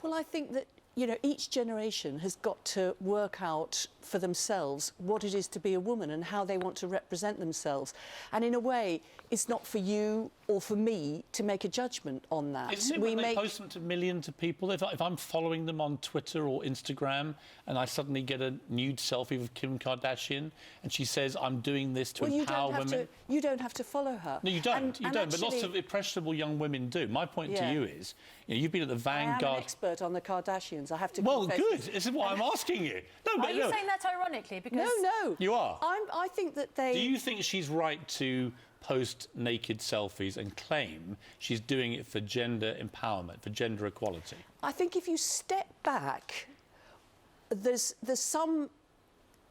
Well, I think that, you know, each generation has got to work out for themselves what it is to be a woman and how they want to represent themselves. And in a way, it's not for you or for me to make a judgment on that. Isn't it when they post them to millions of people? If I'm following them on Twitter or Instagram and I suddenly get a nude selfie with Kim Kardashian and she says, I'm doing this to empower women... You don't have to follow her. No, you don't. You don't, but lots of impressionable young women do. My point to you is, you know, you've been at the vanguard... I am an expert on the Kardashians, I have to Well, confess. good. This is what I'm asking you. No, Are you saying that ironically? Because... No. You are? I think that they... Do you think she's right to post naked selfies and claim she's doing it for gender empowerment, for gender equality? I think if you step back, there's some...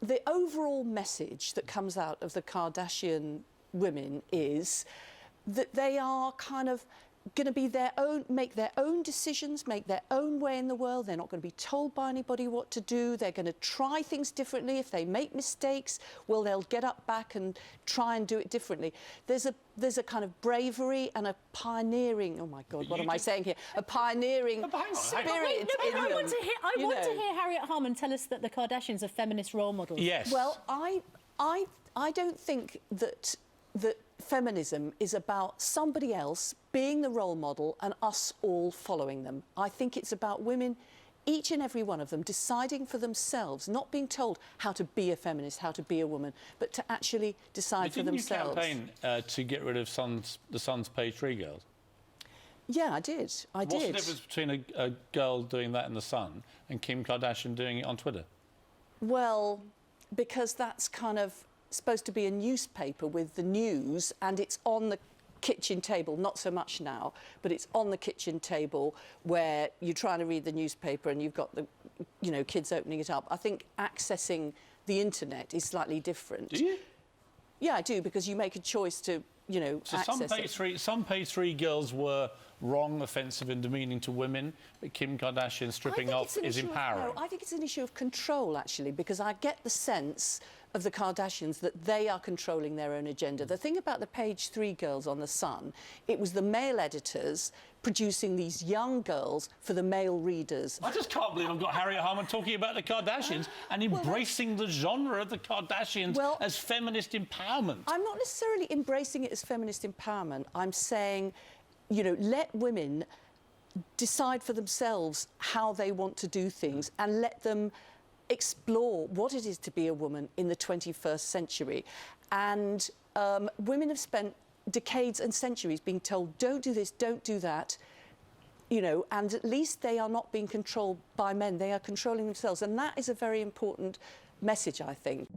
The overall message that comes out of the Kardashian women is that they are kind of going to be make their own decisions, make their own way in the world. They're not going to be told by anybody what to do. They're going to try things differently. If they make mistakes, well, they'll get up back and try and do it differently. There's a kind of bravery and a pioneering... Oh, my God, what am I saying here? A pioneering spirit in them. I want to hear Harriet Harman tell us that the Kardashians are feminist role models. Yes. Well, I don't think that feminism is about somebody else being the role model and us all following them. I think it's about women, each and every one of them, deciding for themselves, not being told how to be a feminist, how to be a woman, but to actually decide for themselves. Didn't you campaign to get rid of the Sun's page 3 girls? Yeah, I did. What's the difference between a girl doing that in the Sun and Kim Kardashian doing it on Twitter? Well, because that's kind of supposed to be a newspaper with the news, and it's on the kitchen table, not so much now, but it's on the kitchen table where you're trying to read the newspaper and you've got the, you know, kids opening it up. I think accessing the internet is slightly different. Do you? Yeah, I do, because you make a choice to, you know, so access it. Some page 3 girls were wrong, offensive and demeaning to women, but Kim Kardashian stripping off is empowering. I think it's an issue of control, actually, because I get the sense of the Kardashians that they are controlling their own agenda. The thing about the page 3 girls on The Sun, it was the male editors producing these young girls for the male readers. I just can't believe I've got Harriet Harman talking about the Kardashians and embracing the genre of the Kardashians as feminist empowerment. I'm not necessarily embracing it as feminist empowerment. I'm saying, you know, let women decide for themselves how they want to do things and let them explore what it is to be a woman in the 21st century. And women have spent decades and centuries being told, don't do this, don't do that, you know, and at least they are not being controlled by men. They are controlling themselves. And that is a very important message, I think.